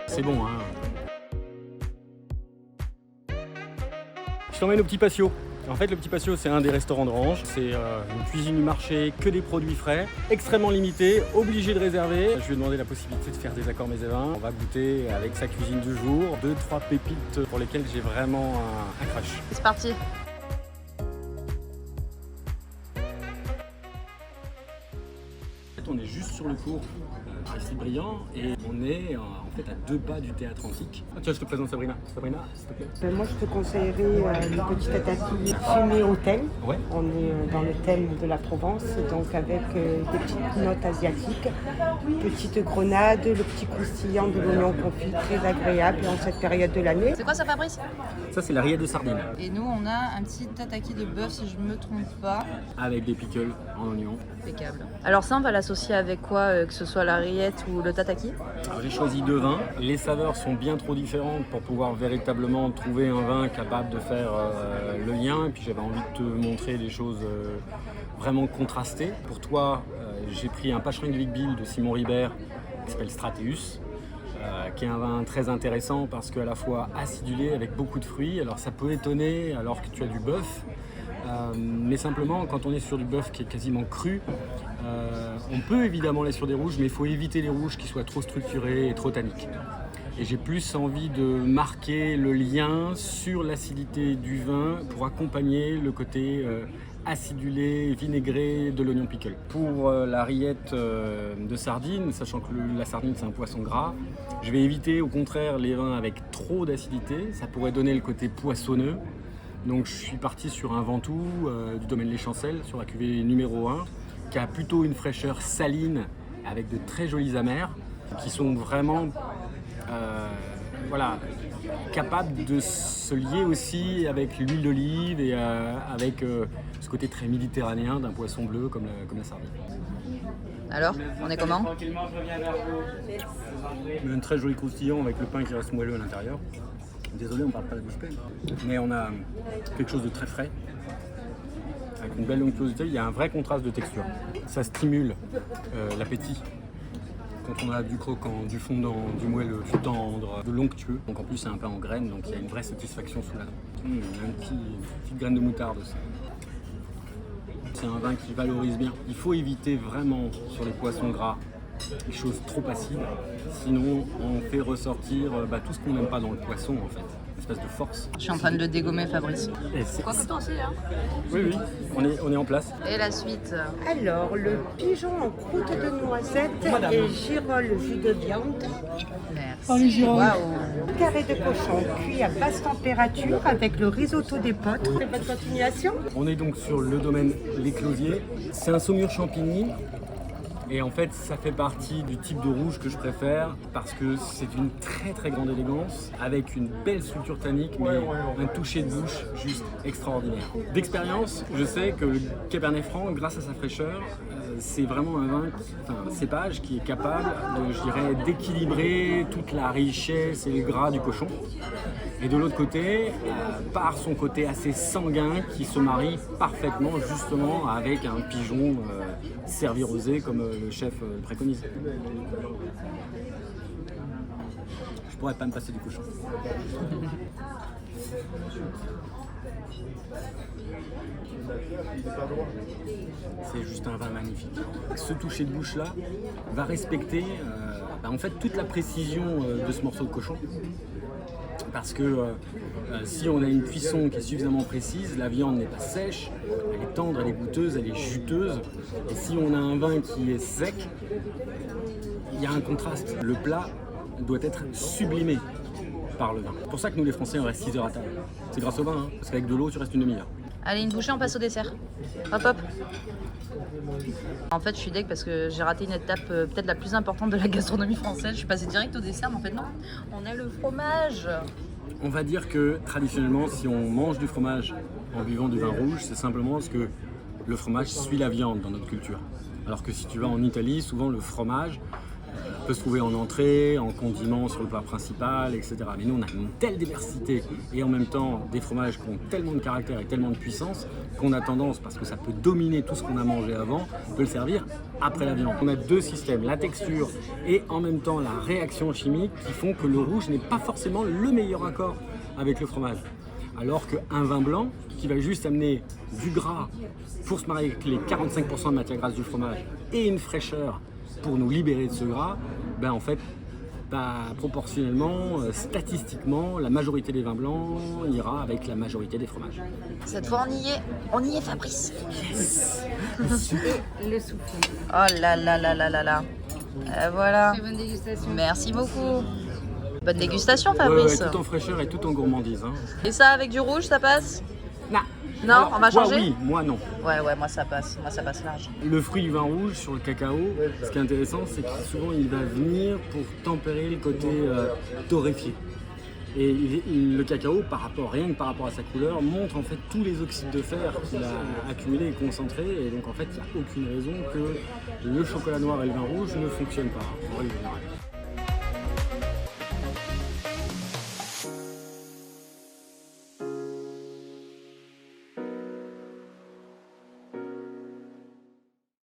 C'est bon, hein. Je t'emmène au Petit Patio. En fait, le Petit Patio, c'est un des restaurants d'Orange. C'est une cuisine du marché, que des produits frais, extrêmement limité, obligé de réserver. Je lui ai demandé la possibilité de faire des accords mets et vins. On va goûter avec sa cuisine du jour 2-3 pépites pour lesquelles j'ai vraiment un crush. C'est parti. On est juste sur le cours Aristide Briand et on est en fait à 2 pas du théâtre antique. Ah, tiens, je te présente Sabrina. Sabrina, s'il te plaît. Moi, je te conseillerais une petite tataki fumée au thym. Ouais. On est dans le thème de la Provence, donc avec des petites notes asiatiques, petite grenade, le petit croustillant de l'oignon confit, très agréable en cette période de l'année. C'est quoi ça, Fabrice? Ça, c'est la rillette de sardine Et nous, on a un petit tataki de bœuf, si je me trompe pas. avec des pickles en oignon. Impeccable. Alors ça, on va l'associer avec quoi, que ce soit la rillette ou le tataki? Alors, j'ai choisi 2 vins. Les saveurs sont bien trop différentes pour pouvoir véritablement trouver un vin capable de faire le lien. Et puis j'avais envie de te montrer des choses vraiment contrastées. Pour toi, j'ai pris un Pachering de Vic-Bilh de Simon Ribert qui s'appelle Strateus. Qui est un vin très intéressant parce qu'à la fois acidulé avec beaucoup de fruits. Alors ça peut étonner alors que tu as du bœuf. Mais simplement, quand on est sur du bœuf qui est quasiment cru, on peut évidemment aller sur des rouges, mais il faut éviter les rouges qui soient trop structurés et trop tanniques. Et j'ai plus envie de marquer le lien sur l'acidité du vin pour accompagner le côté acidulé, vinaigré de l'oignon pickle. Pour la rillette de sardine, sachant que la sardine c'est un poisson gras, je vais éviter au contraire les vins avec trop d'acidité, ça pourrait donner le côté poissonneux. Donc je suis parti sur un Ventoux du domaine Les Chancels, sur la cuvée numéro 1, qui a plutôt une fraîcheur saline avec de très jolis amers, qui sont vraiment capables de se lier aussi avec l'huile d'olive et avec ce côté très méditerranéen d'un poisson bleu comme la sardine. Alors, on est comment? Un très joli croustillant avec le pain qui reste moelleux à l'intérieur. Désolé, on ne parle pas la bouche pleine. Mais on a quelque chose de très frais, avec une belle onctuosité. Il y a un vrai contraste de texture. Ça stimule l'appétit. Quand on a du croquant, du fondant, du moelleux, du tendre, de l'onctueux. Donc en plus, c'est un pain en graines, donc il y a une vraie satisfaction sous la dent. Une petite graine de moutarde aussi. C'est un vin qui valorise bien. Il faut éviter vraiment sur les poissons gras des choses trop acides, sinon on fait ressortir tout ce qu'on n'aime pas dans le poisson en fait, une espèce de force. Je suis en train de le dégommer, Fabrice. Quoi que toi aussi, hein? Oui, on est en place. Et la suite? Alors, le pigeon en croûte de noisette et girole jus de viande. Merci. Waouh. Carré de cochon cuit à basse température avec le risotto d'épeautre. C'est votre continuation? On est donc sur le domaine Les Closiers. C'est un saumur champigny. Et en fait, ça fait partie du type de rouge que je préfère parce que c'est d'une très très grande élégance avec une belle structure tannique mais un toucher de bouche juste extraordinaire. D'expérience, je sais que le Cabernet Franc, grâce à sa fraîcheur, c'est vraiment un cépage qui est capable de, je dirais, d'équilibrer toute la richesse et le gras du cochon. Et de l'autre côté, par son côté assez sanguin qui se marie parfaitement justement avec un pigeon servi rosé comme le chef préconise. Je pourrais pas me passer du cochon. C'est juste un vin magnifique. Ce toucher de bouche là va respecter en fait toute la précision de ce morceau de cochon. Parce que si on a une cuisson qui est suffisamment précise, la viande n'est pas sèche, elle est tendre, elle est goûteuse, elle est juteuse. Et si on a un vin qui est sec, il y a un contraste. Le plat doit être sublimé par le vin. C'est pour ça que nous les Français on reste 6 heures à table. C'est grâce au vin, hein, parce qu'avec de l'eau tu restes une demi-heure. Allez, une bouchée, on passe au dessert. Hop hop. En fait, je suis deg parce que j'ai raté une étape peut-être la plus importante de la gastronomie française. Je suis passée direct au dessert, mais en fait non. On a le fromage. On va dire que traditionnellement, si on mange du fromage en buvant du vin rouge, c'est simplement parce que le fromage suit la viande dans notre culture. Alors que si tu vas en Italie, souvent le fromage peut se trouver en entrée, en condiment sur le plat principal, etc. Mais nous, on a une telle diversité et en même temps des fromages qui ont tellement de caractère et tellement de puissance qu'on a tendance, parce que ça peut dominer tout ce qu'on a mangé avant, de le servir après la viande. On a deux systèmes, la texture et en même temps la réaction chimique qui font que le rouge n'est pas forcément le meilleur accord avec le fromage. Alors qu'un vin blanc qui va juste amener du gras pour se marier avec les 45% de matière grasse du fromage et une fraîcheur pour nous libérer de ce gras, ben en fait, proportionnellement, statistiquement, la majorité des vins blancs ira avec la majorité des fromages. Cette fois, on y est Fabrice. Et le soufflé. Oh là là là là là là. Voilà. Très bonne dégustation. Merci beaucoup. Bonne dégustation Ouais, Fabrice. tout en fraîcheur et tout en gourmandise. Hein. Et ça avec du rouge, ça passe? Non. Non, Alors, on va toi, changer. oui, moi non. Ouais, moi ça passe large. Le fruit du vin rouge sur le cacao, ce qui est intéressant, c'est que souvent il va venir pour tempérer le côté torréfié. Et le cacao, rien que par rapport à sa couleur, montre en fait tous les oxydes de fer qu'il a accumulés et concentrés. Et donc en fait, il n'y a aucune raison que le chocolat noir et le vin rouge ne fonctionnent pas en règle générale.